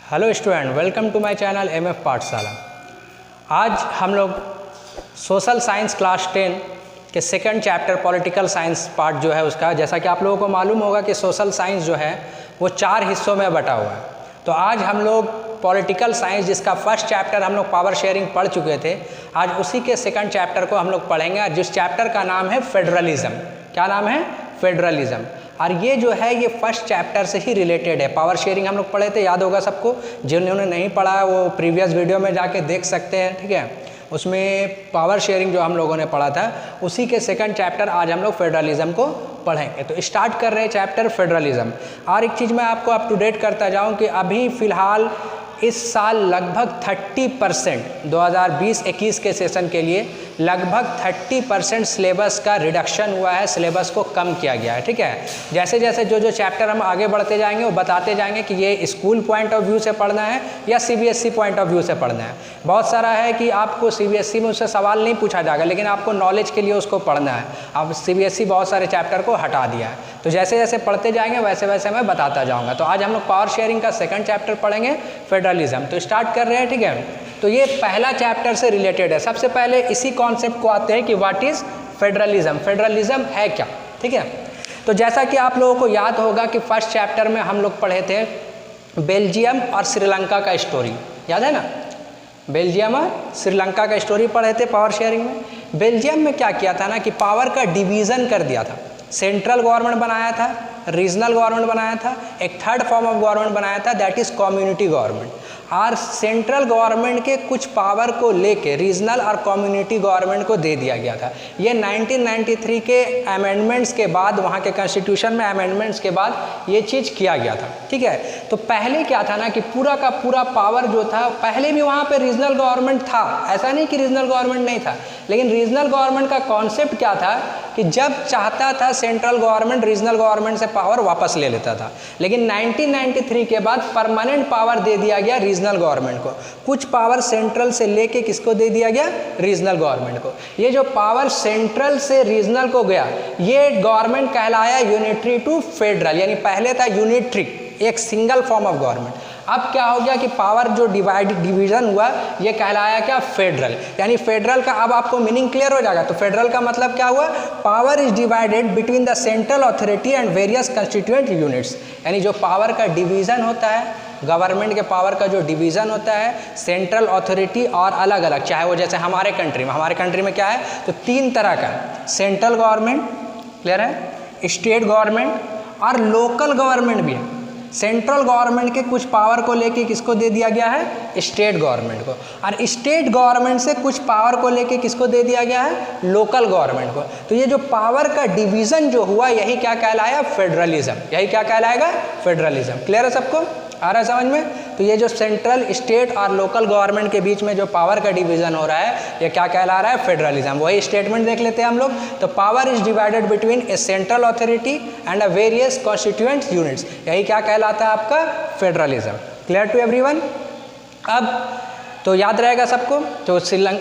Hello student, welcome to my channel MF Pathshala. आज हम लोग सोशल साइंस क्लास 10 के second chapter political science part जो है उसका, जैसा कि आप लोगों को मालूम होगा कि सोशल साइंस जो है वो 4 हिस्सों में बटा हुआ है। तो आज हम लोग पॉलिटिकल साइंस जिसका फर्स्ट चैप्टर हम लोग पावर शेयरिंग पढ़ चुके थे, आज उसी के सेकंड चैप्टर को हम लोग पढ़ेंगे, जिस चैप्टर का नाम है फेडरलिज्म। क्या नाम है? फेडरलिज्म। और ये जो है ये फर्स्ट चैप्टर से ही रिलेटेड है। पावर शेयरिंग हम लोग पढ़े थे, याद होगा सबको। जिन्होंने नहीं पढ़ा है वो प्रीवियस वीडियो में जाके देख सकते हैं, ठीक है। उसमें पावर शेयरिंग जो हम लोगों ने पढ़ा था उसी के सेकंड चैप्टर आज हम लोग फेडरलिज्म को पढ़ेंगे। तो स्टार्ट कर रहे हैं चैप्टर फेडरलिज्म। और एक चीज़ मैं आपको अप टू डेट करता जाऊँ कि अभी फ़िलहाल इस साल लगभग 30% 2020-21 के सेशन के लिए लगभग 30% सिलेबस का रिडक्शन हुआ है, सिलेबस को कम किया गया है, ठीक है। जैसे जैसे जो चैप्टर हम आगे बढ़ते जाएंगे वो बताते जाएंगे कि ये स्कूल पॉइंट ऑफ व्यू से पढ़ना है या सीबीएसई पॉइंट ऑफ व्यू से पढ़ना है। बहुत सारा है कि आपको सीबीएसई में उससे सवाल नहीं पूछा जाएगा, लेकिन आपको नॉलेज के लिए उसको पढ़ना है। अब सीबीएसई बहुत सारे चैप्टर को हटा दिया है, तो जैसे जैसे पढ़ते जाएंगे वैसे वैसे मैं बताता जाऊँगा। तो आज हम लोग पावर शेयरिंग का सेकंड चैप्टर पढ़ेंगे, फेडरलिज्म। तो स्टार्ट कर रहे हैं, ठीक है। तो ये पहला चैप्टर से रिलेटेड है। सबसे पहले इसी कॉन्सेप्ट को आते हैं कि व्हाट इज फेडरलिज्म, फेडरलिज्म है क्या, ठीक है। तो जैसा कि आप लोगों को याद होगा कि फर्स्ट चैप्टर में हम लोग पढ़े थे बेल्जियम और श्रीलंका का स्टोरी, याद है ना। बेल्जियम और श्रीलंका का स्टोरी पढ़े थे पावर शेयरिंग में। बेल्जियम में क्या किया था ना कि पावर का डिवीज़न कर दिया था। सेंट्रल गवर्नमेंट बनाया था, रीजनल गवर्नमेंट बनाया था, एक थर्ड फॉर्म ऑफ गवर्नमेंट बनाया था, दैट इज़ कम्युनिटी गवर्नमेंट। और सेंट्रल गवर्नमेंट के कुछ पावर को लेके रीजनल और कम्युनिटी गवर्नमेंट को दे दिया गया था। ये 1993 के अमेंडमेंट्स के बाद, वहाँ के कॉन्स्टिट्यूशन में अमेंडमेंट्स के बाद ये चीज़ किया गया था, ठीक है। तो पहले क्या था ना कि पूरा का पूरा पावर जो था, पहले भी वहाँ पे रीजनल गवर्नमेंट था, ऐसा नहीं कि रीजनल गवर्नमेंट नहीं था, लेकिन रीजनल गवर्नमेंट का कॉन्सेप्ट क्या था कि जब चाहता था सेंट्रल गवर्नमेंट रीजनल गवर्नमेंट से पावर वापस ले लेता था। लेकिन 1993 के बाद परमानेंट पावर दे दिया गया रीजनल गवर्नमेंट को। कुछ पावर सेंट्रल से लेके किसको दे दिया गया? रीजनल गवर्नमेंट को। ये जो पावर सेंट्रल से रीजनल को गया, ये गवर्नमेंट कहलाया यूनिटरी टू फेडरल, यानी पहले था यूनिटरी, एक सिंगल फॉर्म ऑफ गवर्नमेंट। अब क्या हो गया कि पावर जो डिवीजन हुआ ये कहलाया क्या? फेडरल। यानी फेडरल का अब आपको मीनिंग क्लियर हो जाएगा। तो फेडरल का मतलब क्या हुआ? Power is divided between the central authority and various constituent units. यानी जो पावर का डिवीज़न होता है, गवर्नमेंट के पावर का जो डिवीज़न होता है, सेंट्रल अथॉरिटी और अलग अलग, चाहे वो जैसे हमारे कंट्री में क्या है तो 3 तरह का, सेंट्रल गवर्नमेंट, क्लियर है, स्टेट गवर्नमेंट और लोकल गवर्नमेंट भी है। सेंट्रल गवर्नमेंट के कुछ पावर को लेके किसको दे दिया गया है? स्टेट गवर्नमेंट को। और स्टेट गवर्नमेंट से कुछ पावर को लेके किसको दे दिया गया है? लोकल गवर्नमेंट को। तो ये जो पावर का डिवीज़न जो हुआ यही क्या कहलाया? फेडरलिज्म। यही क्या कहलाएगा? फेडरलिज्म। क्लियर है सबको? आ रहा है समझ में? तो ये जो सेंट्रल, स्टेट और लोकल गवर्नमेंट के बीच में जो पावर का डिवीज़न हो रहा है ये क्या कहला रहा है? फेडरलिज्म। वही स्टेटमेंट देख लेते हैं हम लोग। तो power is divided between a central authority and a various constituent units, यही क्या कहलाता है आपका? फेडरलिज्म। Clear to everyone? अब तो याद रहेगा सबको। तो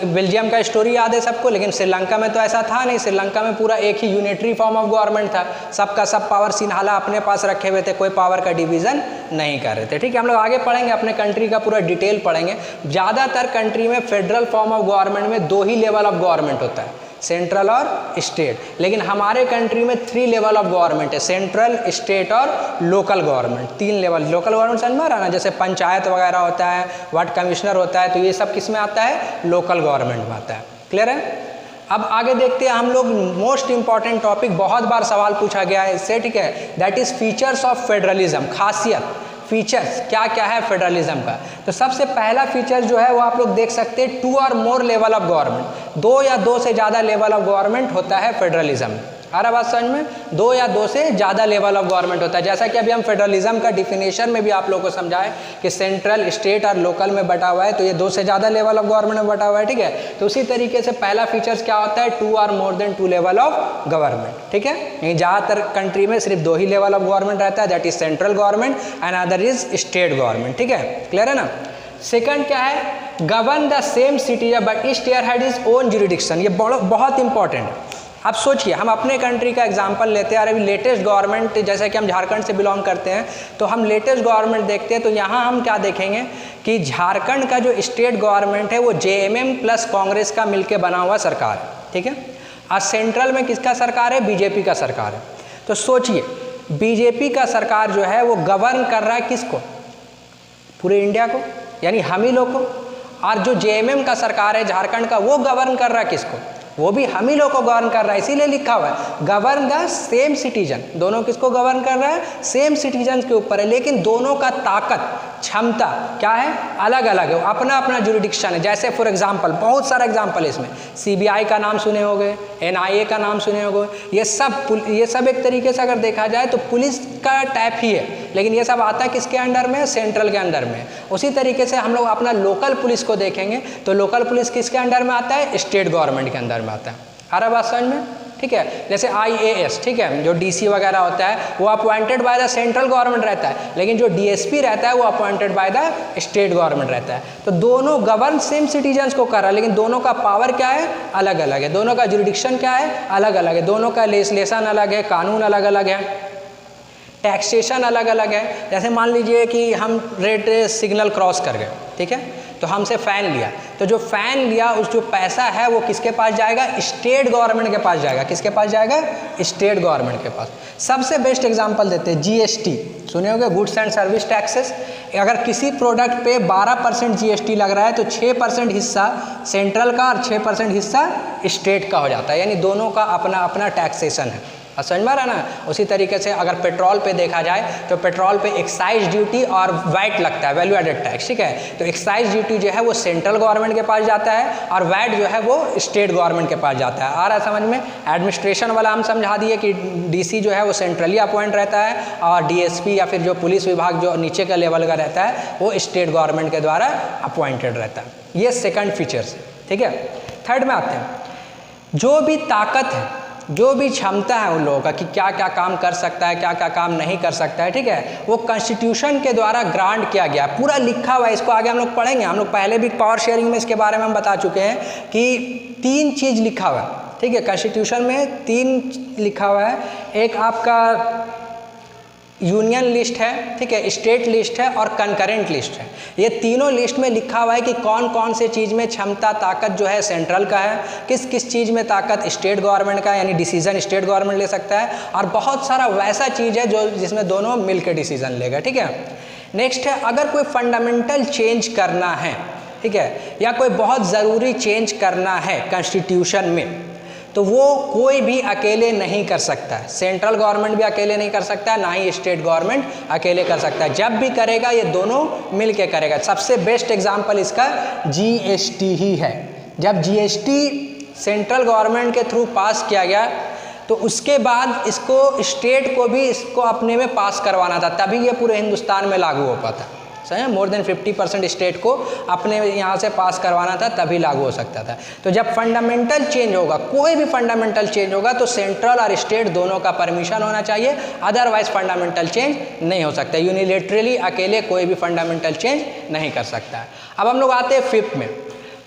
बेल्जियम का स्टोरी याद है सबको, लेकिन श्रीलंका में तो ऐसा था नहीं। श्रीलंका में पूरा एक ही यूनिटरी फॉर्म ऑफ गवर्नमेंट था, सबका सब पावर सिन्हाला अपने पास रखे हुए थे, कोई पावर का डिवीज़न नहीं कर रहे थे, ठीक है। हम लोग आगे पढ़ेंगे, अपने कंट्री का पूरा डिटेल पढ़ेंगे। ज़्यादातर कंट्री में फेडरल फॉर्म ऑफ गवर्नमेंट में 2 ही लेवल ऑफ गवर्नमेंट होता है, सेंट्रल और स्टेट। लेकिन हमारे कंट्री में 3 लेवल ऑफ गवर्नमेंट है, सेंट्रल, स्टेट और local government. 3 level. Local government समझ में आ रहा ना, जैसे पंचायत वगैरह होता है, वार्ड कमिश्नर होता है, तो ये सब किस में आता है? लोकल गवर्नमेंट में आता है। क्लियर है? अब आगे देखते हैं हम लोग मोस्ट इंपॉर्टेंट टॉपिक, बहुत बार सवाल पूछा गया है इससे, ठीक है। That is features of federalism, खासियत, फीचर्स क्या क्या है फेडरलिज्म का। तो सबसे पहला फीचर जो है वो आप लोग देख सकते हैं, 2 और मोर लेवल ऑफ गवर्नमेंट, 2 या 2 से ज़्यादा लेवल ऑफ गवर्नमेंट होता है फेडरलिज्म। आ रहा बात समझ में? 2 या 2 से ज़्यादा लेवल ऑफ गवर्नमेंट होता है। जैसा कि अभी हम फेडरलिज्म का डिफिनेशन में भी आप लोगों को समझाए कि सेंट्रल, स्टेट और लोकल में बटा हुआ है, तो ये 2 से ज़्यादा लेवल ऑफ गवर्नमेंट में बटा हुआ है, ठीक है। तो उसी तरीके से पहला फीचर्स क्या होता है? 2 और more than 2 level of government, ठीक है। यहीं ज़्यादातर कंट्री में सिर्फ 2 ही लेवल ऑफ गवर्नमेंट रहता है, that is central government and other is state government, ठीक है। क्लियर है ना? सेकंड क्या है? Govern the same city but each year had is own jurisdiction. ये बहुत इंपॉर्टेंट है। अब सोचिए, हम अपने कंट्री का एग्जांपल लेते हैं और अभी लेटेस्ट गवर्नमेंट, जैसे कि हम झारखंड से बिलोंग करते हैं तो हम लेटेस्ट गवर्नमेंट देखते हैं, तो यहाँ हम क्या देखेंगे कि झारखंड का जो स्टेट गवर्नमेंट है वो JMM प्लस कांग्रेस का मिलके बना हुआ सरकार है, ठीक है। और सेंट्रल में किसका सरकार है? BJP का सरकार है। तो सोचिए, BJP का सरकार जो है वो गवर्न कर रहा है किसको? पूरे इंडिया को, यानी हम ही लोग को। और जो JMM का सरकार है झारखंड का, वो गवर्न कर रहा है किसको? वो भी हम ही लोग को गवर्न कर रहा है। इसीलिए लिखा हुआ है गवर्न द सेम सिटीजन। दोनों किसको गवर्न कर रहा है? सेम सिटीजन के ऊपर है, लेकिन दोनों का ताकत, क्षमता क्या है? अलग अलग है, अपना अपना जुरिडिक्शन है। जैसे फॉर एग्जांपल, बहुत सारा एग्जांपल है इसमें, CBI का नाम सुने होंगे, NIA का नाम सुने होंगे, ये सब एक तरीके से अगर देखा जाए तो पुलिस का टाइप ही है, लेकिन ये सब आता है किसके अंडर में? सेंट्रल के अंडर में। उसी तरीके से हम लोग अपना लोकल पुलिस को देखेंगे तो लोकल पुलिस किसके अंडर में आता है? स्टेट गवर्नमेंट के अंडर में आता है। आ रहा बात समझ में? ठीक है। जैसे IAS, ठीक है, जो DC वगैरह होता है वो appointed by the central government रहता है, लेकिन जो DSP रहता है वो appointed by the state government रहता है। तो दोनों गवर्न सेम सिटीजन्स को कर रहा है, लेकिन दोनों का पावर क्या है? अलग अलग है। दोनों का जुरिडिक्शन क्या है? अलग अलग है। दोनों का लेजिस्लेशन अलग है, कानून अलग अलग है, टैक्सेशन अलग अलग है। जैसे मान लीजिए कि हम रेड सिग्नल क्रॉस कर गए, ठीक है, तो हमसे फ़ाइन लिया, तो जो फ़ाइन लिया उस जो पैसा है वो किसके पास जाएगा? स्टेट गवर्नमेंट के पास जाएगा। किसके पास जाएगा? स्टेट गवर्नमेंट के पास। सबसे बेस्ट एग्जांपल देते हैं, GST सुने होंगे, गुड्स एंड सर्विस टैक्सेस। अगर किसी प्रोडक्ट पे 12% GST लग रहा है तो 6% हिस्सा सेंट्रल का और 6% हिस्सा स्टेट का हो जाता है, यानी दोनों का अपना अपना टैक्सेशन है। समझ में आ रहा ना? उसी तरीके से अगर पेट्रोल पे देखा जाए तो पेट्रोल पे एक्साइज ड्यूटी और वैट लगता है, वैल्यू एडेड टैक्स, ठीक है। तो एक्साइज ड्यूटी जो है वो सेंट्रल गवर्नमेंट के पास जाता है और वैट जो है वो स्टेट गवर्नमेंट के पास जाता है। आ रहा है समझ में? एडमिनिस्ट्रेशन वाला हम समझा दिए कि DC जो है वो सेंट्रली अपॉइंट रहता है और DSP या फिर जो पुलिस विभाग जो नीचे का लेवल का रहता है वो स्टेट गवर्नमेंट के द्वारा अपॉइंटेड रहता है। ये सेकंड फीचर्स है, ठीक है। थर्ड में आते हैं, जो भी ताकत है, जो भी क्षमता है उन लोगों का कि क्या क्या काम कर सकता है, क्या क्या काम नहीं कर सकता है, ठीक है, वो कॉन्स्टिट्यूशन के द्वारा ग्रांट किया गया, पूरा लिखा हुआ है। इसको आगे हम लोग पढ़ेंगे। हम लोग पहले भी पावर शेयरिंग में इसके बारे में हम बता चुके हैं कि 3 चीज़ लिखा हुआ है, ठीक है। कॉन्स्टिट्यूशन में 3 लिखा हुआ है। एक आपका यूनियन लिस्ट है, ठीक है, स्टेट लिस्ट है और कंकरेंट लिस्ट है। ये तीनों लिस्ट में लिखा हुआ है कि कौन कौन से चीज़ में क्षमता, ताकत जो है सेंट्रल का है, किस किस चीज़ में ताकत स्टेट गवर्नमेंट का है, यानी डिसीजन स्टेट गवर्नमेंट ले सकता है, और बहुत सारा वैसा चीज़ है जो जिसमें दोनों मिलकर डिसीजन लेगा, ठीक है। नेक्स्ट है, अगर कोई फंडामेंटल चेंज करना है, ठीक है, या कोई बहुत ज़रूरी चेंज करना है कॉन्स्टिट्यूशन में, तो वो कोई भी अकेले नहीं कर सकता है। सेंट्रल गवर्नमेंट भी अकेले नहीं कर सकता है, ना ही स्टेट गवर्नमेंट अकेले कर सकता है। जब भी करेगा ये दोनों मिलके करेगा। सबसे बेस्ट एग्जांपल इसका GST ही है। जब GST सेंट्रल गवर्नमेंट के थ्रू पास किया गया तो उसके बाद इसको स्टेट को भी इसको अपने में पास करवाना था, तभी ये पूरे हिंदुस्तान में लागू हो पाता। सही है, मोर देन 50% स्टेट को अपने यहाँ से पास करवाना था, तभी लागू हो सकता था। तो जब फंडामेंटल चेंज होगा, कोई भी फंडामेंटल चेंज होगा, तो सेंट्रल और स्टेट दोनों का परमिशन होना चाहिए, अदरवाइज फंडामेंटल चेंज नहीं हो सकता। यूनिलेटरली अकेले कोई भी फंडामेंटल चेंज नहीं कर सकता है। अब हम लोग आते हैं 5th में,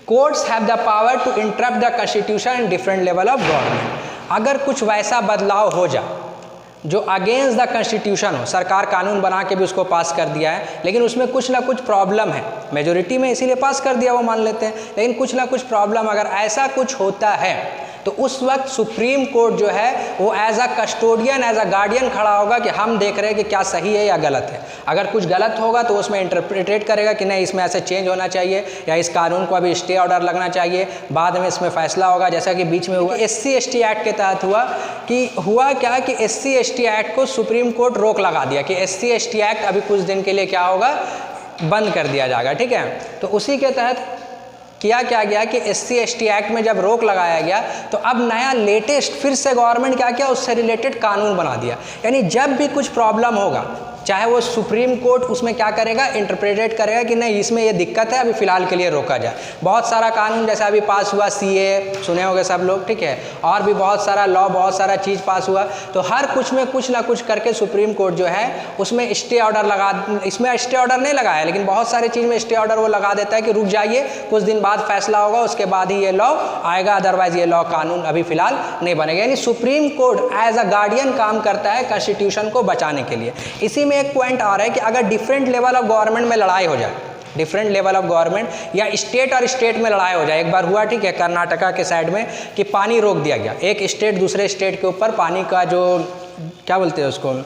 courts have the power to interrupt the constitution in different level of government. अगर कुछ वैसा बदलाव हो जाए जो अगेंस्ट द कॉन्स्टिट्यूशन हो, सरकार कानून बना के भी उसको पास कर दिया है, लेकिन उसमें कुछ ना कुछ प्रॉब्लम है, मेजोरिटी में इसीलिए पास कर दिया वो मान लेते हैं, लेकिन कुछ ना कुछ प्रॉब्लम, अगर ऐसा कुछ होता है तो उस वक्त सुप्रीम कोर्ट जो है वो as a custodian, as a guardian खड़ा होगा कि हम देख रहे हैं कि क्या सही है या गलत है। अगर कुछ गलत होगा तो उसमें इंटरप्रिटेट करेगा कि नहीं, इसमें ऐसे चेंज होना चाहिए या इस कानून को अभी स्टे ऑर्डर लगना चाहिए, बाद में इसमें फैसला होगा। जैसा कि बीच में हुआ SC/ST एक्ट के तहत हुआ क्या कि SC/ST एक्ट को सुप्रीम कोर्ट रोक लगा दिया कि SC/ST एक्ट अभी कुछ दिन के लिए क्या होगा, बंद कर दिया जाएगा, ठीक है। तो उसी के तहत क्या गया कि SC/ST एक्ट में जब रोक लगाया गया तो अब नया लेटेस्ट फिर से गवर्नमेंट क्या किया, उससे रिलेटेड कानून बना दिया। यानी जब भी कुछ प्रॉब्लम होगा चाहे वो सुप्रीम कोर्ट उसमें क्या करेगा, इंटरप्रेटेट करेगा कि नहीं इसमें ये दिक्कत है, अभी फ़िलहाल के लिए रोका जाए। बहुत सारा कानून जैसा अभी पास हुआ, CA सुने होंगे सब लोग, ठीक है, और भी बहुत सारा लॉ, बहुत सारा चीज़ पास हुआ, तो हर कुछ में कुछ ना कुछ करके सुप्रीम कोर्ट जो है उसमें स्टे ऑर्डर लगा, इसमें स्टे ऑर्डर नहीं लगाया लेकिन बहुत सारे चीज़ में स्टे ऑर्डर वो लगा देता है कि रुक जाइए, कुछ दिन बाद फैसला होगा, उसके बाद ही ये लॉ आएगा, अदरवाइज ये लॉ कानून अभी फिलहाल नहीं बनेगा। यानी supreme court as a guardian काम करता है कॉन्स्टिट्यूशन को बचाने के लिए। इसी में एक पॉइंट आ रहा है कि अगर डिफरेंट लेवल ऑफ गवर्नमेंट में लड़ाई हो जाए, डिफरेंट लेवल ऑफ गवर्नमेंट या स्टेट और स्टेट में लड़ाई हो जाए, एक बार हुआ, ठीक है, कर्नाटका के साइड में कि पानी रोक दिया गया, एक स्टेट दूसरे स्टेट के ऊपर पानी का जो क्या बोलते हैं उसको,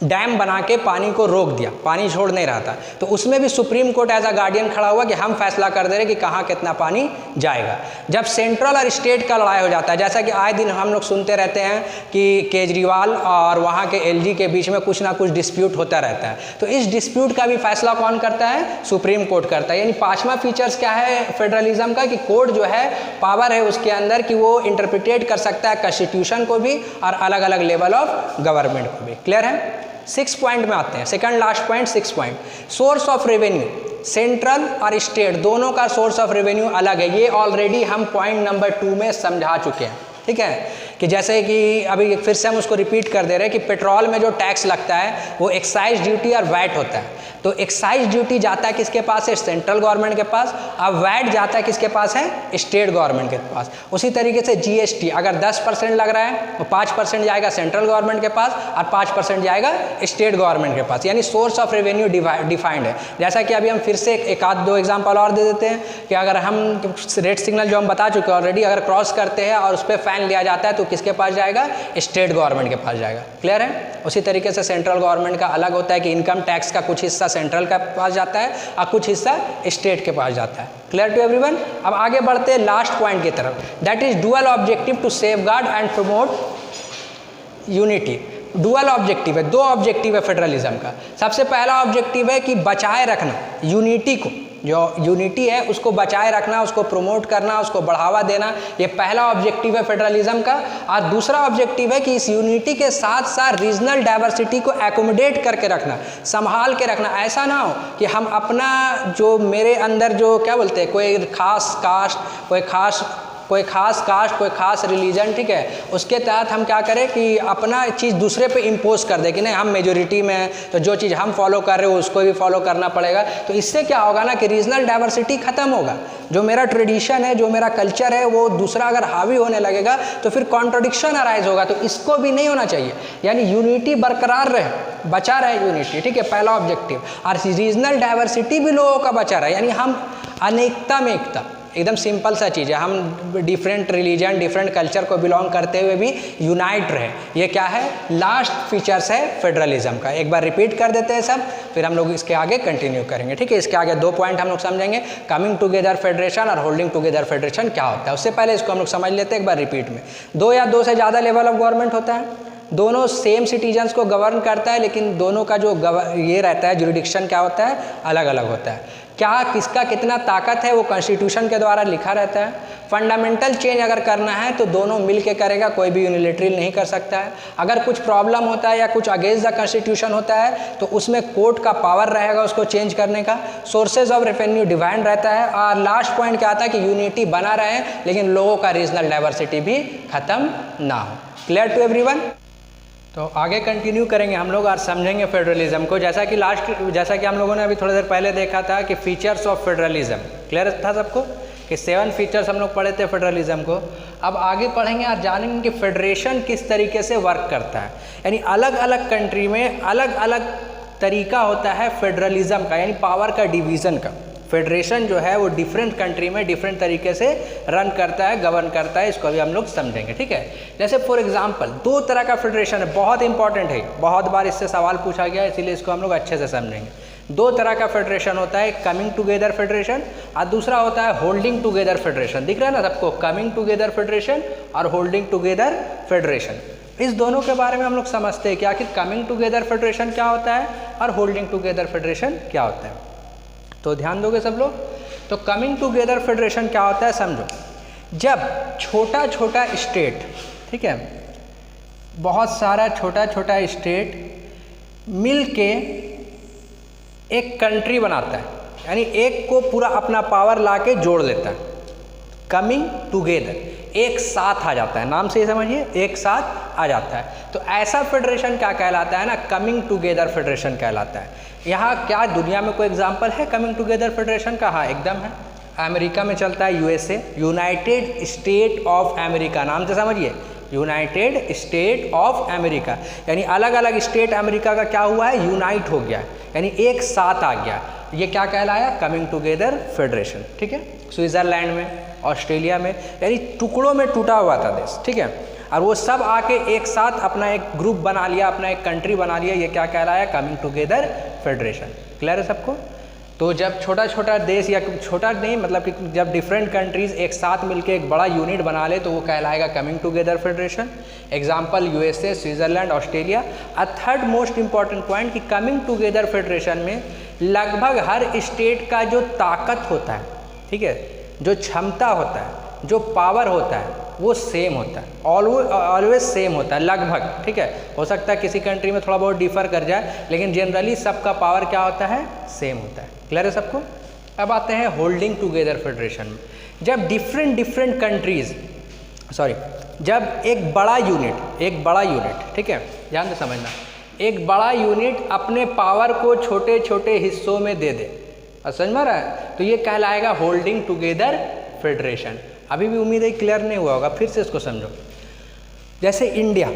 डैम बना के पानी को रोक दिया, पानी छोड़ नहीं रहा था, तो उसमें भी supreme court as a guardian खड़ा हुआ कि हम फैसला कर दे रहे कि कहाँ कितना पानी जाएगा। जब सेंट्रल और स्टेट का लड़ाई हो जाता है, जैसा कि आए दिन हम लोग सुनते रहते हैं कि केजरीवाल और वहाँ के LG के बीच में कुछ ना कुछ डिस्प्यूट होता रहता है, तो इस डिस्प्यूट का भी फैसला कौन करता है, सुप्रीम कोर्ट करता है। यानी पांचवा फीचर्स क्या है फेडरलिज्म का, कि कोर्ट जो है पावर है उसके अंदर कि वो इंटरप्रिटेट कर सकता है कॉन्स्टिट्यूशन को भी और अलग अलग लेवल ऑफ गवर्नमेंट को भी। क्लियर है? 6 पॉइंट में आते हैं, second last point 6 point. Source of revenue, central और स्टेट दोनों का सोर्स ऑफ रेवेन्यू अलग है, ये ऑलरेडी हम पॉइंट नंबर 2 में समझा चुके हैं, ठीक है, कि जैसे कि अभी फिर से हम उसको रिपीट कर दे रहे हैं कि पेट्रोल में जो टैक्स लगता है वो एक्साइज ड्यूटी और वैट होता है, तो एक्साइज ड्यूटी जाता है किसके पास है, सेंट्रल गवर्नमेंट के पास, अब वैट जाता है किसके पास है, स्टेट गवर्नमेंट के पास। उसी तरीके से GST अगर 10% लग रहा है तो 5% जाएगा सेंट्रल गवर्नमेंट के पास और 5% जाएगा स्टेट गवर्नमेंट के पास, यानी सोर्स ऑफ रेवेन्यू डिफाइंड है। जैसा कि अभी हम फिर से एक आध दो एग्जाम्पल और दे देते हैं कि अगर हम रेड सिग्नल जो हम बता चुके हैं ऑलरेडी, अगर क्रॉस करते हैं और उस पर फाइन लिया जाता है तो किसके पास जाएगा, स्टेट गवर्नमेंट के पास जाएगा। क्लियर है? उसी तरीके से सेंट्रल गवर्नमेंट का अलग होता है कि इनकम टैक्स का कुछ हिस्सा सेंट्रल के पास जाता है और कुछ हिस्सा स्टेट के पास जाता है। Clear to everyone? अब आगे बढ़ते हैं लास्ट पॉइंट की तरफ, that is dual objective to safeguard and promote unity. Dual objective है, दो ऑब्जेक्टिव है फेडरलिज्म का। सबसे पहला ऑब्जेक्टिव है कि बचाए रखना यूनिटी को, जो यूनिटी है उसको बचाए रखना, उसको प्रमोट करना, उसको बढ़ावा देना, ये पहला ऑब्जेक्टिव है फेडरलिज्म का। और दूसरा ऑब्जेक्टिव है कि इस यूनिटी के साथ साथ रीजनल डाइवर्सिटी को एकोमोडेट करके रखना, संभाल के रखना। ऐसा ना हो कि हम अपना जो मेरे अंदर जो क्या बोलते हैं, कोई खास कास्ट, कोई खास रिलीजन, ठीक है, उसके तहत हम क्या करें कि अपना चीज़ दूसरे पे इम्पोज कर दे कि नहीं हम मेजोरिटी में हैं तो जो चीज़ हम फॉलो कर रहे हो उसको भी फॉलो करना पड़ेगा। तो इससे क्या होगा ना कि रीजनल डाइवर्सिटी खत्म होगा, जो मेरा ट्रेडिशन है, जो मेरा कल्चर है, वो दूसरा अगर हावी होने लगेगा तो फिर कॉन्ट्रडिक्शन अराइज होगा, तो इसको भी नहीं होना चाहिए। यानी यूनिटी बरकरार रहे, बचा रहे यूनिटी, ठीक है, पहला ऑब्जेक्टिव। और रीजनल डाइवर्सिटी भी लोगों का बचा रहे, यानी हम अनेकता में एकता, एकदम सिंपल सा चीज़ है, हम डिफरेंट रिलीजन, डिफरेंट कल्चर को बिलोंग करते हुए भी यूनाइट रहे। ये क्या है, लास्ट फीचर्स है फेडरलिज्म का। एक बार रिपीट कर देते हैं सब, फिर हम लोग इसके आगे कंटिन्यू करेंगे, ठीक है। इसके आगे दो पॉइंट हम लोग समझेंगे, कमिंग टुगेदर फेडरेशन और होल्डिंग टुगेदर फेडरेशन क्या होता है। उससे पहले इसको हम लोग समझ लेते हैं एक बार रिपीट में। दो या दो से ज़्यादा लेवल ऑफ गवर्नमेंट होता है, दोनों सेम सिटीजन्स को गवर्न करता है, लेकिन दोनों का जो ये रहता है जुरिडिक्शन क्या होता है, अलग अलग होता है। क्या किसका कितना ताकत है वो कॉन्स्टिट्यूशन के द्वारा लिखा रहता है। फंडामेंटल चेंज अगर करना है तो दोनों मिल के करेगा, कोई भी यूनिलेटरल नहीं कर सकता है। अगर कुछ प्रॉब्लम होता है या कुछ अगेंस्ट द कॉन्स्टिट्यूशन होता है तो उसमें कोर्ट का पावर रहेगा उसको चेंज करने का। सोर्सेज ऑफ रेवेन्यू डिवाइन रहता है। और लास्ट पॉइंट क्या आता है कि यूनिटी बना रहे लेकिन लोगों का रीजनल डाइवर्सिटी भी खत्म ना हो। Clear to everyone? तो आगे कंटिन्यू करेंगे हम लोग और समझेंगे फेडरलिज्म को। जैसा कि हम लोगों ने अभी थोड़ी देर पहले देखा था कि फीचर्स ऑफ फेडरलिज्म, क्लियर था सबको कि 7 फीचर्स हम लोग पढ़े थे फेडरलिज्म को। अब आगे पढ़ेंगे और जानेंगे कि फेडरेशन किस तरीके से वर्क करता है। यानी अलग अलग कंट्री में अलग अलग तरीका होता है फेडरलिज्म का, यानी पावर का डिवीज़न का। फेडरेशन जो है वो डिफरेंट कंट्री में डिफरेंट तरीके से रन करता है, गवर्न करता है। इसको भी हम लोग समझेंगे, ठीक है। जैसे फॉर एग्जांपल 2 तरह का फेडरेशन है, बहुत इंपॉर्टेंट है, बहुत बार इससे सवाल पूछा गया है, इसीलिए इसको हम लोग अच्छे से समझेंगे। 2 तरह का फेडरेशन होता है, कमिंग टुगेदर फेडरेशन और दूसरा होता है होल्डिंग टुगेदर फेडरेशन। दिख रहा है ना सबको, कमिंग टुगेदर फेडरेशन और होल्डिंग टुगेदर फेडरेशन। इस दोनों के बारे में हम लोग समझते हैं कि आखिर कमिंग टुगेदर फेडरेशन क्या होता है और होल्डिंग टुगेदर फेडरेशन क्या होता है। तो ध्यान दोगे सब लोग। तो कमिंग टुगेदर फेडरेशन क्या होता है समझो। जब छोटा छोटा स्टेट, ठीक है, बहुत सारा छोटा छोटा स्टेट मिल के एक कंट्री बनाता है, यानी एक को पूरा अपना पावर ला के जोड़ लेता है। कमिंग टुगेदर, एक साथ आ जाता है, नाम से ही समझिए एक साथ आ जाता है। तो ऐसा फेडरेशन क्या कहलाता है ना, कमिंग टुगेदर फेडरेशन कहलाता है। यहाँ क्या दुनिया में कोई एग्जांपल है कमिंग टुगेदर फेडरेशन का? हाँ एकदम है, अमेरिका में चलता है, USA, United state of America, नाम से समझिए यूनाइटेड स्टेट ऑफ अमेरिका, यानी अलग अलग स्टेट अमेरिका का क्या हुआ है, यूनाइट हो गया, यानी एक साथ आ गया। ये क्या कहलाया, कमिंग टुगेदर फेडरेशन। ठीक है, स्विट्ज़रलैंड में, ऑस्ट्रेलिया में, यानी टुकड़ों में टूटा हुआ था देश। ठीक है, और वो सब आके एक साथ अपना एक ग्रुप बना लिया, अपना एक कंट्री बना लिया, ये क्या कहलाया, कमिंग टुगेदर फेडरेशन। क्लियर है सबको? तो जब छोटा छोटा देश, या छोटा नहीं मतलब कि जब डिफरेंट कंट्रीज़ एक साथ मिलके एक बड़ा यूनिट बना ले तो वो कहलाएगा coming together federation. Example USA, Switzerland, Australia. Third most important point कि कमिंग टुगेदर फेडरेशन में लगभग हर स्टेट का जो ताकत होता है, ठीक है, जो क्षमता होता है, जो पावर होता है, वो सेम होता है, ऑलवेज सेम होता है लगभग। ठीक है, हो सकता है किसी कंट्री में थोड़ा बहुत डिफर कर जाए, लेकिन जनरली सबका पावर क्या होता है, सेम होता है। क्लियर है सबको? अब आते हैं होल्डिंग टुगेदर फेडरेशन में। जब डिफरेंट कंट्रीज, जब एक बड़ा यूनिट, ठीक है, ध्यान से समझना, एक बड़ा यूनिट अपने पावर को छोटे छोटे हिस्सों में दे दे, समझ में आ रहा है, तो ये कहलाएगा होल्डिंग टुगेदर फेडरेशन। अभी भी उम्मीद है क्लियर नहीं हुआ होगा, फिर से इसको समझो। जैसे इंडिया,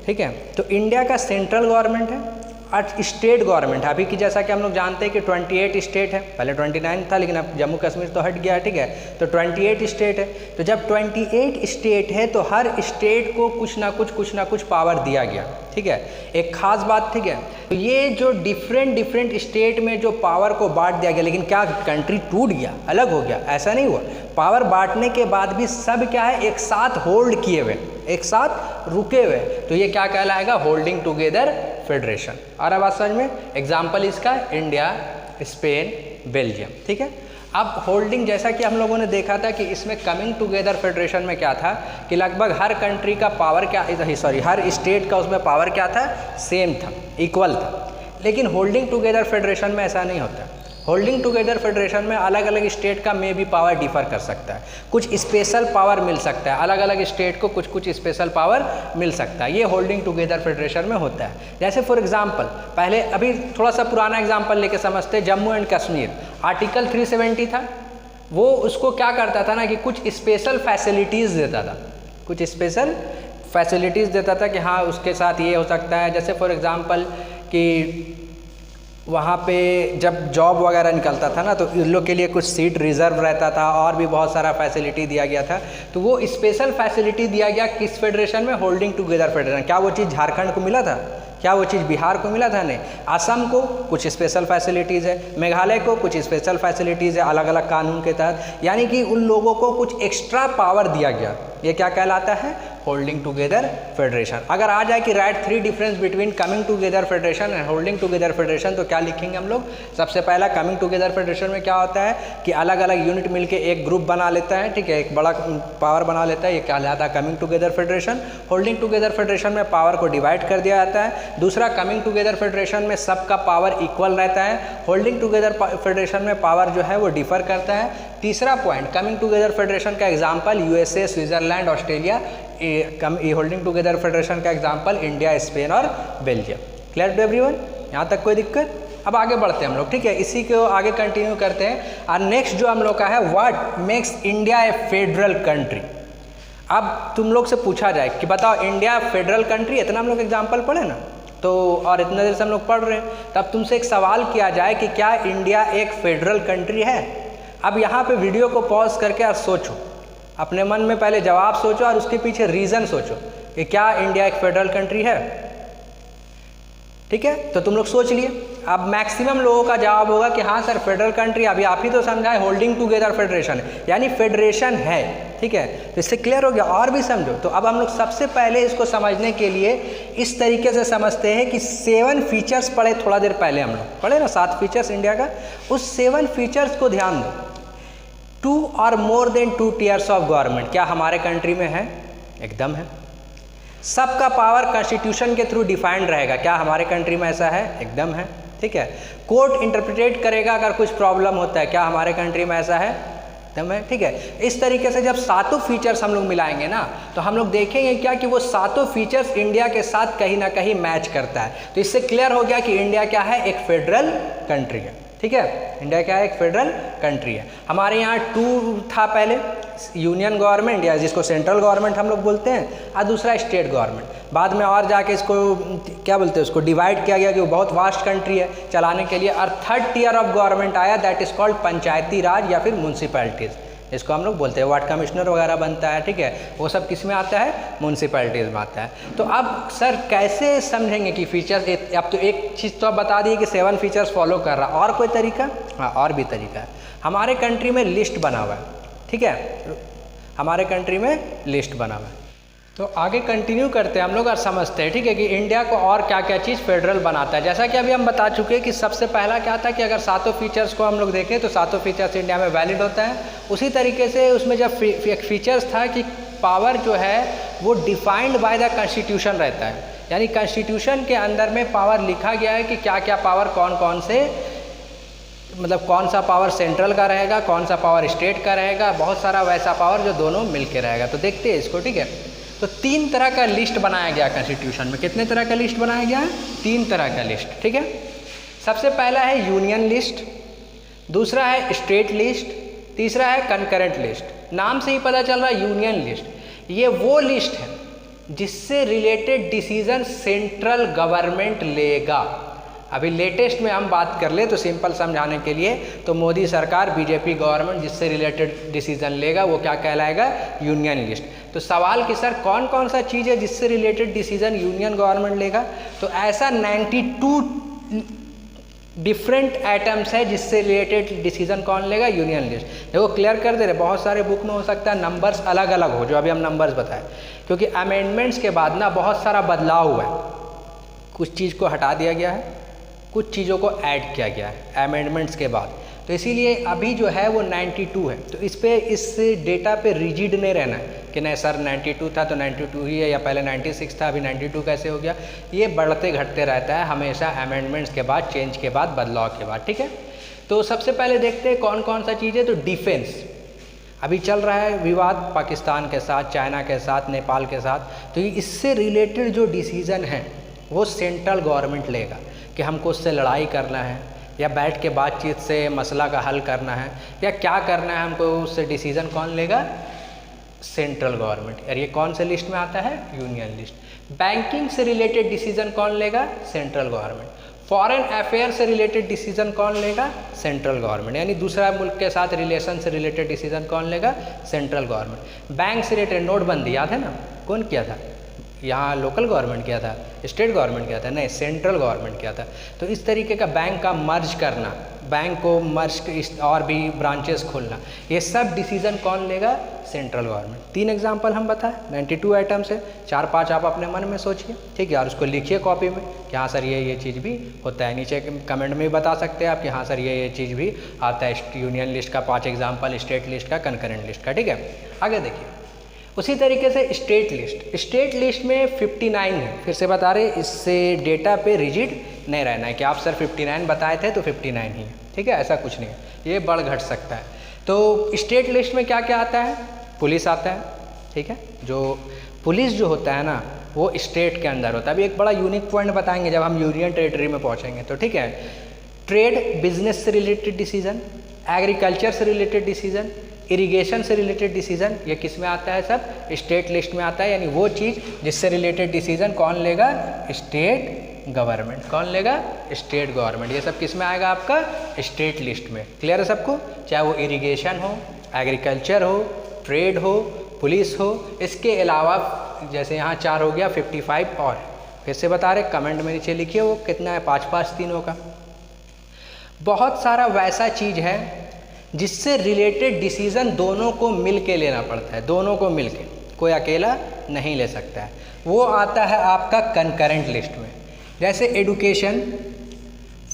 ठीक है, तो इंडिया का सेंट्रल गवर्नमेंट है और स्टेट गवर्नमेंट है। अभी की जैसा कि हम लोग जानते हैं कि 28 स्टेट है, पहले 29 था लेकिन अब जम्मू कश्मीर तो हट गया। ठीक है, तो 28 स्टेट है। तो जब 28 स्टेट है तो हर स्टेट को कुछ ना कुछ पावर दिया गया। ठीक है, एक खास बात, ठीक है, तो ये जो डिफरेंट स्टेट में जो पावर को बांट दिया गया, लेकिन क्या कंट्री टूट गया, अलग हो गया? ऐसा नहीं हुआ। पावर बांटने के बाद भी सब क्या है, एक साथ होल्ड किए हुए, एक साथ रुके हुए, तो ये क्या कहलाएगा, होल्डिंग टुगेदर फेडरेशन। और अब बात समझ में, एग्जाम्पल इसका इंडिया, स्पेन, बेल्जियम। ठीक है, अब होल्डिंग, जैसा कि हम लोगों ने देखा था कि इसमें कमिंग टुगेदर फेडरेशन में क्या था कि लगभग हर कंट्री का पावर हर स्टेट का उसमें पावर क्या था, सेम था, इक्वल था। लेकिन होल्डिंग टुगेदर फेडरेशन में ऐसा नहीं होता। होल्डिंग टुगेदर फेडरेशन में अलग अलग स्टेट का में भी पावर डिफर कर सकता है, कुछ स्पेशल पावर मिल सकता है, अलग अलग स्टेट को कुछ स्पेशल पावर मिल सकता है। ये होल्डिंग टुगेदर फेडरेशन में होता है। जैसे फॉर एग्जांपल, पहले अभी थोड़ा सा पुराना एग्जांपल लेके समझते हैं, जम्मू एंड कश्मीर, आर्टिकल 370 था, वो उसको क्या करता था ना कि कुछ स्पेशल फैसिलिटीज़ देता था, कुछ स्पेशल फैसिलिटीज़ देता था कि हाँ उसके साथ ये हो सकता है। जैसे फॉर एग्जांपल कि वहाँ पे जब जॉब वगैरह निकलता था ना, तो इन लोग के लिए कुछ सीट रिजर्व रहता था और भी बहुत सारा फैसिलिटी दिया गया था। तो वो स्पेशल फैसिलिटी दिया गया किस फेडरेशन में, होल्डिंग टुगेदर फेडरेशन। क्या वो चीज़ झारखंड को मिला था? क्या वो चीज़ बिहार को मिला था? नहीं। असम को कुछ स्पेशल फैसिलिटीज़ है, मेघालय को कुछ स्पेशल फैसिलिटीज़ है अलग अलग कानून के तहत, यानी कि उन लोगों को कुछ एक्स्ट्रा पावर दिया गया। ये क्या कहलाता है, होल्डिंग टुगेदर फेडरेशन। अगर आ जाए कि right 3 difference between coming together federation and holding together federation, तो क्या लिखेंगे हम लोग? सबसे पहला, कमिंग टुगेदर फेडरेशन में क्या होता है कि अलग अलग यूनिट मिलके एक ग्रुप बना लेता है, ठीक है, एक बड़ा पावर बना लेता है, ये क्या कहलाता है, coming together federation. Holding together federation में पावर को डिवाइड कर दिया जाता है। दूसरा, कमिंग टुगेदर फेडरेशन में सबका पावर इक्वल रहता है। होल्डिंग टुगेदर फेडरेशन में पावर जो है वो डिफर करता है। तीसरा पॉइंट, कमिंग टुगेदर फेडरेशन का example USA, Switzerland, Australia. Holding together federation का एग्जाम्पल इंडिया, स्पेन और बेल्जियम। Clear to everyone? यहाँ तक कोई दिक्कत? अब आगे बढ़ते हैं हम लोग, ठीक है, इसी को आगे कंटिन्यू करते हैं। और नेक्स्ट जो हम लोग का है, what makes India A federal country. अब तुम लोग से पूछा जाए कि बताओ इंडिया फेडरल कंट्री, इतना हम लोग एग्जाम्पल पढ़े ना, तो और इतना देर से हम लोग पढ़ रहे हैं, तब तुमसे एक सवाल किया जाए कि क्या इंडिया एक फेडरल कंट्री है। अब यहाँ पे वीडियो को पॉज करके और सोचो, अपने मन में पहले जवाब सोचो और उसके पीछे रीज़न सोचो कि क्या इंडिया एक फेडरल कंट्री है। ठीक है, तो तुम लोग सोच लिए। अब मैक्सिमम लोगों का जवाब होगा कि हाँ सर फेडरल कंट्री, अभी आप ही तो समझाए होल्डिंग टुगेदर फेडरेशन है, यानी फेडरेशन है। ठीक है, तो इससे क्लियर हो गया। और भी समझो, तो अब हम लोग सबसे पहले इसको समझने के लिए इस तरीके से समझते हैं कि 7 फीचर्स पढ़े थोड़ा देर पहले, हम लोग पढ़े ना 7 फीचर्स इंडिया का, उस 7 फीचर्स को ध्यान दो। 2 और more than 2 tiers of government, क्या हमारे कंट्री में है? एकदम है। सबका पावर कॉन्स्टिट्यूशन के थ्रू डिफाइंड रहेगा। क्या हमारे कंट्री में ऐसा है? एकदम है, ठीक है। कोर्ट इंटरप्रिटेट करेगा अगर कुछ प्रॉब्लम होता है, क्या हमारे कंट्री में ऐसा है? एकदम है, ठीक है। इस तरीके से जब सातों फीचर्स हम लोग मिलाएंगे ना, तो हम लोग देखेंगे क्या कि वो सातों फीचर्स इंडिया के साथ कहीं ना कहीं मैच करता है। तो इससे क्लियर हो गया कि इंडिया क्या है? एक फेडरल कंट्री है, ठीक है। इंडिया क्या है? एक फेडरल कंट्री है। हमारे यहाँ 2 था पहले, यूनियन गवर्नमेंट या जिसको सेंट्रल गवर्नमेंट हम लोग बोलते हैं, और दूसरा स्टेट गवर्नमेंट। बाद में और जाके इसको क्या बोलते हैं, उसको डिवाइड किया गया कि वो बहुत वास्ट कंट्री है चलाने के लिए। और 3rd टियर ऑफ गवर्नमेंट आया, दैट इज़ कॉल्ड पंचायती राज या फिर म्यूनसिपैलिटीज़, इसको हम लोग बोलते हैं। वार्ड कमिश्नर वगैरह बनता है, ठीक है, वो सब किस में आता है? म्यूनसिपैलिटीज़ में आता है। तो अब सर कैसे समझेंगे कि फीचर्स, अब तो एक चीज़ तो आप बता दिए कि 7 फीचर्स फॉलो कर रहा, और कोई तरीका? हाँ, और भी तरीका है। हमारे कंट्री में लिस्ट बना हुआ है, ठीक है, हमारे कंट्री में लिस्ट बना हुआ है। तो आगे कंटिन्यू करते हैं हम लोग और समझते हैं, ठीक है, कि इंडिया को और क्या क्या चीज़ फेडरल बनाता है। जैसा कि अभी हम बता चुके हैं कि सबसे पहला क्या था कि अगर सातों फीचर्स को हम लोग देखें तो सातों फीचर्स इंडिया में वैलिड होता है। उसी तरीके से उसमें जब एक फीचर्स था कि पावर जो है वो डिफाइंड बाय द कॉन्स्टिट्यूशन रहता है, यानी कॉन्स्टिट्यूशन के अंदर में पावर लिखा गया है कि क्या क्या पावर कौन कौन से, मतलब कौन सा पावर सेंट्रल का रहेगा, कौन सा पावर स्टेट का रहेगा, बहुत सारा वैसा पावर जो दोनों मिलके रहेगा। तो देखते हैं इसको, ठीक है। तो 3 तरह का लिस्ट बनाया गया कॉन्स्टिट्यूशन में। कितने तरह का लिस्ट बनाया गया है? 3 तरह का लिस्ट, ठीक है। सबसे पहला है यूनियन लिस्ट, दूसरा है स्टेट लिस्ट, तीसरा है कंकरेंट लिस्ट। नाम से ही पता चल रहा है यूनियन लिस्ट, ये वो लिस्ट है जिससे रिलेटेड डिसीजन सेंट्रल गवर्नमेंट लेगा। अभी लेटेस्ट में हम बात कर ले तो सिंपल समझाने के लिए, तो मोदी सरकार, बीजेपी गवर्नमेंट जिससे रिलेटेड डिसीजन लेगा वो क्या कहलाएगा? Union list. तो सवाल कि सर कौन कौन सा चीज़ है जिससे रिलेटेड डिसीजन यूनियन गवर्नमेंट लेगा? तो ऐसा 92 डिफरेंट आइटम्स है जिससे रिलेटेड डिसीजन कौन लेगा? Union list. देखो क्लियर कर दे रहे, बहुत सारे बुक में हो सकता है नंबर्स अलग अलग हो, जो अभी हम नंबर्स बताए, क्योंकि अमेंडमेंट्स के बाद ना बहुत सारा बदलाव हुआ है। कुछ चीज़ को हटा दिया गया है, कुछ चीज़ों को ऐड किया गया है अमेंडमेंट्स के बाद, तो इसीलिए अभी जो है वो 92 है। तो इस डेटा पे रिजिड नहीं रहना है कि नहीं सर 92 था तो 92 ही है, या पहले 96 था अभी 92 कैसे हो गया। ये बढ़ते घटते रहता है हमेशा अमेंडमेंट्स के बाद, चेंज के बाद, बदलाव के बाद, ठीक है। तो सबसे पहले देखते हैं कौन कौन सा चीज़ है। तो डिफेंस, अभी चल रहा है विवाद पाकिस्तान के साथ, चाइना के साथ, नेपाल के साथ, तो इससे रिलेटेड जो डिसीज़न है वो सेंट्रल गवर्नमेंट लेगा कि हमको उससे लड़ाई करना है या बैठ के बातचीत से मसला का हल करना है या क्या करना है हमको, उससे डिसीज़न कौन लेगा? Central government. और ये कौन से लिस्ट में आता है? Union list. बैंकिंग से रिलेटेड डिसीजन कौन लेगा? Central government. फॉरेन अफेयर से रिलेटेड डिसीजन कौन लेगा? सेंट्रल गवर्नमेंट, यानी दूसरा मुल्क के साथ रिलेशन से रिलेटेड डिसीजन कौन लेगा? Central government. बैंक से रिलेटेड नोटबंदी याद है ना, कौन किया था? यहाँ लोकल गवर्नमेंट किया था, स्टेट गवर्नमेंट किया था? नहीं, सेंट्रल गवर्नमेंट किया था। तो इस तरीके का बैंक का मर्ज करना, बैंक को मर्ज और भी ब्रांचेस खोलना, ये सब डिसीजन कौन लेगा? Central government. 3 एग्जांपल हम बताएं, 92 आइटम से 4-5 आप अपने मन में सोचिए, ठीक है, और उसको लिखिए कॉपी में कि हाँ सर ये चीज़ भी होता है। नीचे कमेंट में भी बता सकते हैं आप कि हाँ सर ये चीज़ भी आता है। यूनियन लिस्ट का 5 एग्जाम्पल, स्टेट लिस्ट का, कंकरेंट लिस्ट का, ठीक है। आगे देखिए, उसी तरीके से स्टेट लिस्ट। स्टेट लिस्ट में 59 है, फिर से बता रहे, इससे डेटा पे रिजिड नहीं रहना है कि आप सर 59 बताए थे तो 59 ही है, ठीक है, ऐसा कुछ नहीं है, ये बढ़ घट सकता है। तो स्टेट लिस्ट में क्या क्या आता है? पुलिस आता है, ठीक है, जो पुलिस जो होता है ना वो स्टेट के अंदर होता है। अभी एक बड़ा यूनिक पॉइंट बताएंगे जब हम यूनियन टेरिटरी में पहुँचेंगे, तो ठीक है। ट्रेड बिजनेस से रिलेटेड डिसीजन, एग्रीकल्चर से रिलेटेड डिसीजन, इरिगेशन से रिलेटेड डिसीजन, ये किस में आता है? सब स्टेट लिस्ट में आता है। यानी वो चीज़ जिससे रिलेटेड डिसीजन कौन लेगा? State government. कौन लेगा? State government. ये सब किस में आएगा? आपका स्टेट लिस्ट में। क्लियर है सबको? चाहे वो इरिगेशन हो, एग्रीकल्चर हो, ट्रेड हो, पुलिस हो, इसके अलावा जैसे यहाँ 4 हो गया, 55 और फिर से बता रहे, कमेंट में नीचे लिखिए वो कितना है, 5-5 तीनों का। बहुत सारा वैसा चीज़ है जिससे रिलेटेड डिसीजन दोनों को मिल के लेना पड़ता है, दोनों को मिल के, कोई अकेला नहीं ले सकता है। वो आता है आपका कंकरेंट लिस्ट में, जैसे education,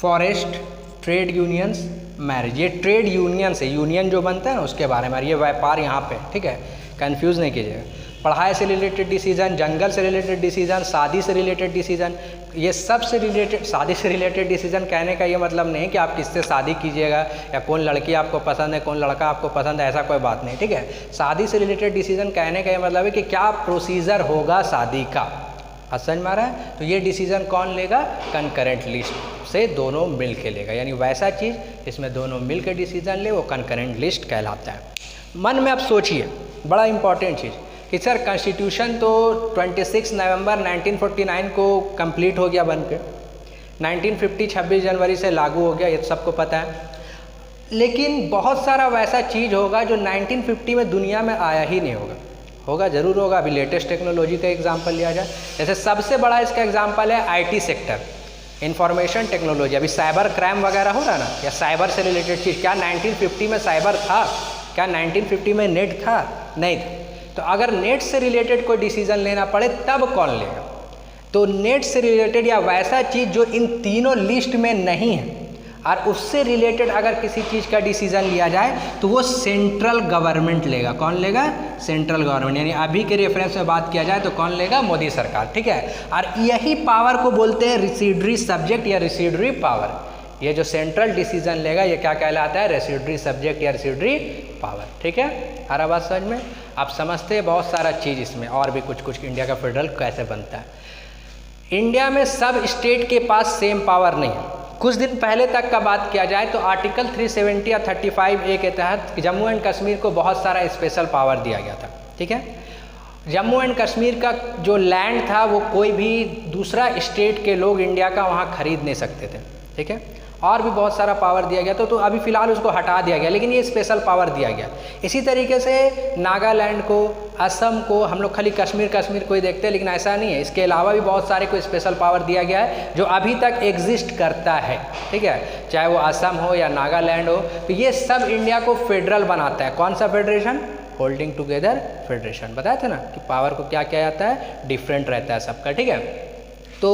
forest, trade unions, marriage. ये ट्रेड यूनियन से, यूनियन जो बनता है ना उसके बारे में, ये व्यापार यहाँ पे, ठीक है, कंफ्यूज नहीं कीजिएगा। पढ़ाई से रिलेटेड डिसीज़न, जंगल से रिलेटेड डिसीज़न, शादी से रिलेटेड डिसीज़न, ये सब से रिलेटेड। शादी से रिलेटेड डिसीज़न कहने का ये मतलब नहीं कि आप किससे शादी कीजिएगा या कौन लड़की आपको पसंद है, कौन लड़का आपको पसंद है, ऐसा कोई बात नहीं, ठीक है। शादी से रिलेटेड डिसीज़न कहने का ये मतलब है कि क्या प्रोसीजर होगा शादी का, समझ में आ रहा है। तो ये डिसीज़न कौन लेगा, कंकरेंट लिस्ट से दोनों मिल के लेगा, यानी वैसा चीज़ इसमें दोनों मिल के डिसीज़न ले वो कंकरेंट लिस्ट कहलाता है। मन में आप सोचिए, बड़ा इंपॉर्टेंट चीज़ कि सर कॉन्स्टिट्यूशन तो 26 नवंबर 1949 को कंप्लीट हो गया बन के, 1950 26 जनवरी से लागू हो गया, ये सबको पता है। लेकिन बहुत सारा वैसा चीज़ होगा जो 1950 में दुनिया में आया ही नहीं होगा, होगा ज़रूर होगा। अभी लेटेस्ट टेक्नोलॉजी का एग्जांपल लिया जाए, जैसे सबसे बड़ा इसका एग्जांपल है आईटी सेक्टर, इंफॉर्मेशन टेक्नोलॉजी। अभी साइबर क्राइम वगैरह हो रहा ना, या साइबर से रिलेटेड चीज़, क्या 1950 में साइबर था? क्या 1950 में नेट था? नहीं था। तो अगर नेट से रिलेटेड कोई डिसीज़न लेना पड़े तब कौन लेगा? तो नेट से रिलेटेड या वैसा चीज़ जो इन तीनों लिस्ट में नहीं है और उससे रिलेटेड अगर किसी चीज़ का डिसीज़न लिया जाए तो वो सेंट्रल गवर्नमेंट लेगा। कौन लेगा? Central government. यानी अभी के रेफरेंस में बात किया जाए तो कौन लेगा? मोदी सरकार, ठीक है। और यही पावर को बोलते हैं रेसिडुअरी सब्जेक्ट या रेसिडुअरी पावर। ये जो सेंट्रल डिसीजन लेगा ये क्या कहलाता है? रेसिडुअरी सब्जेक्ट या रेसिडुअरी पावर, ठीक है। हर बात समझ में आप समझते हैं। बहुत सारा चीज़ इसमें और भी कुछ इंडिया का फेडरल कैसे बनता है। इंडिया में सब स्टेट के पास सेम पावर नहीं है। कुछ दिन पहले तक का बात किया जाए तो आर्टिकल 370 या 35A के तहत जम्मू एंड कश्मीर को बहुत सारा स्पेशल पावर दिया गया था, ठीक है। जम्मू एंड कश्मीर का जो लैंड था वो कोई भी दूसरा स्टेट के लोग इंडिया का वहाँ खरीद नहीं सकते थे, ठीक है। और भी बहुत सारा पावर दिया गया तो अभी फ़िलहाल उसको हटा दिया गया, लेकिन ये स्पेशल पावर दिया गया। इसी तरीके से नागालैंड को, असम को, हम लोग खाली कश्मीर को ही देखते हैं, लेकिन ऐसा नहीं है। इसके अलावा भी बहुत सारे को स्पेशल पावर दिया गया है जो अभी तक एग्जिस्ट करता है, ठीक है। चाहे वो असम हो या नागालैंड हो, तो ये सब इंडिया को फेडरल बनाता है। कौन सा फेडरेशन? Holding together federation. बताया था ना कि पावर को क्या क्या आता है? डिफरेंट रहता है सबका, ठीक है। तो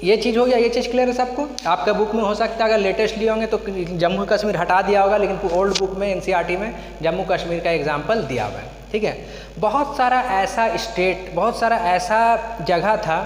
ये चीज़ हो गया, ये चीज़ क्लियर है सबको। आपका बुक में हो सकता है अगर लेटेस्ट लिए होंगे तो जम्मू कश्मीर हटा दिया होगा, लेकिन ओल्ड बुक में एनसीईआरटी में जम्मू कश्मीर का एग्जाम्पल दिया हुआ है, ठीक है। बहुत सारा ऐसा स्टेट, बहुत सारा ऐसा जगह था,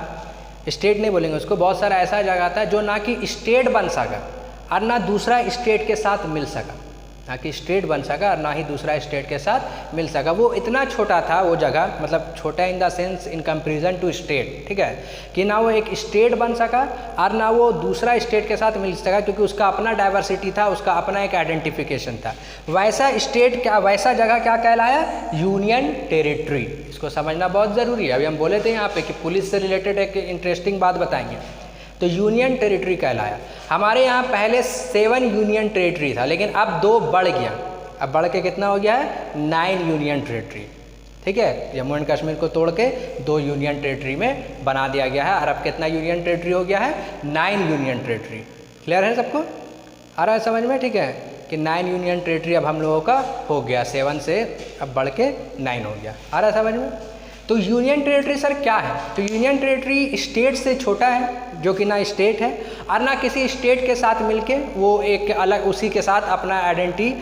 स्टेट नहीं बोलेंगे उसको, बहुत सारा ऐसा जगह था जो ना कि स्टेट बन सका और ना दूसरा स्टेट के साथ मिल सका, ना कि स्टेट बन सका और ना ही दूसरा स्टेट के साथ मिल सका। वो इतना छोटा था वो जगह, मतलब छोटा in the sense in comparison to state, ठीक है, कि ना वो एक स्टेट बन सका और ना वो दूसरा स्टेट के साथ मिल सका, क्योंकि उसका अपना डाइवर्सिटी था, उसका अपना एक आइडेंटिफिकेशन था। वैसा स्टेट क्या, वैसा जगह क्या कहलाया? Union territory. इसको समझना बहुत ज़रूरी है। अभी हम बोले थे यहाँ पे कि पुलिस से रिलेटेड एक इंटरेस्टिंग बात बताएंगे, तो यूनियन टेरिटरी कहलाया। हमारे यहाँ पहले 7 यूनियन टेरिटरी था, लेकिन अब 2 बढ़ गया। अब बढ़ के कितना हो गया है? 9 यूनियन टेरिटरी, ठीक है। जम्मू एंड कश्मीर को तोड़ के 2 यूनियन टेरिटरी में बना दिया गया है। और अब कितना यूनियन टेरिटरी हो गया है? 9 यूनियन टेरिटरी। क्लियर है सबको? आ रहा है समझ में? ठीक है, कि 9 यूनियन टेरिटरी अब हम लोगों का हो गया, 7 से अब बढ़ के 9 हो गया। आ रहा है समझ में? तो यूनियन टेरिटरी सर क्या है? तो यूनियन टेरिटरी स्टेट से छोटा है, जो कि ना स्टेट है और ना किसी स्टेट के साथ मिलके वो एक अलग उसी के साथ अपना आइडेंटिटी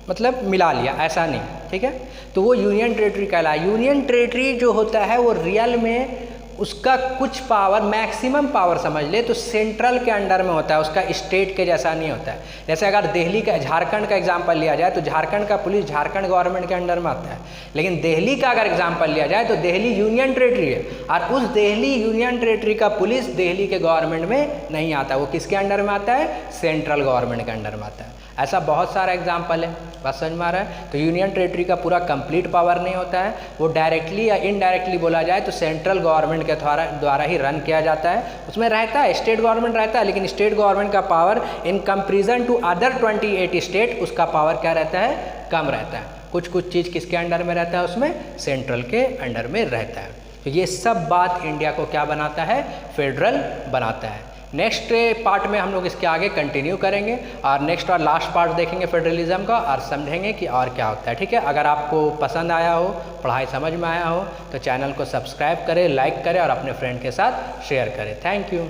मतलब मिला लिया, ऐसा नहीं, ठीक है। तो वो यूनियन टेरिटरी कहलाया। यूनियन टेरिटरी जो होता है वो रियल में उसका कुछ पावर, मैक्सिमम पावर समझ ले तो सेंट्रल के अंडर में होता है, उसका स्टेट के जैसा नहीं होता है। जैसे अगर दिल्ली का, झारखंड का एग्जांपल लिया जाए तो झारखंड का पुलिस झारखंड गवर्नमेंट के अंडर में आता है, लेकिन दिल्ली का अगर एग्जांपल लिया जाए तो दिल्ली यूनियन टेरिटरी है और उस दिल्ली यूनियन टेरिटरी का पुलिस दिल्ली के गवर्नमेंट में नहीं आता, वो किसके अंडर में आता है? सेंट्रल गवर्नमेंट के अंडर में आता है। ऐसा बहुत सारा एग्जाम्पल है, बस समझ में आ रहा है। तो यूनियन टेरिटरी का पूरा कंप्लीट पावर नहीं होता है, वो डायरेक्टली या इनडायरेक्टली बोला जाए तो सेंट्रल गवर्नमेंट के द्वारा ही रन किया जाता है। उसमें रहता है स्टेट गवर्नमेंट रहता है, लेकिन स्टेट गवर्नमेंट का power in comparison to other 28 state उसका पावर क्या रहता है? कम रहता है। कुछ चीज़ किसके अंडर में रहता है? उसमें सेंट्रल के अंडर में रहता है। तो ये सब बात इंडिया को क्या बनाता है? फेडरल बनाता है। नेक्स्ट पार्ट में हम लोग इसके आगे कंटिन्यू करेंगे और नेक्स्ट और लास्ट पार्ट देखेंगे फेडरलिज्म का और समझेंगे कि और क्या होता है, ठीक है। अगर आपको पसंद आया हो, पढ़ाई समझ में आया हो तो चैनल को सब्सक्राइब करें, लाइक करें और अपने फ्रेंड के साथ शेयर करें। Thank you.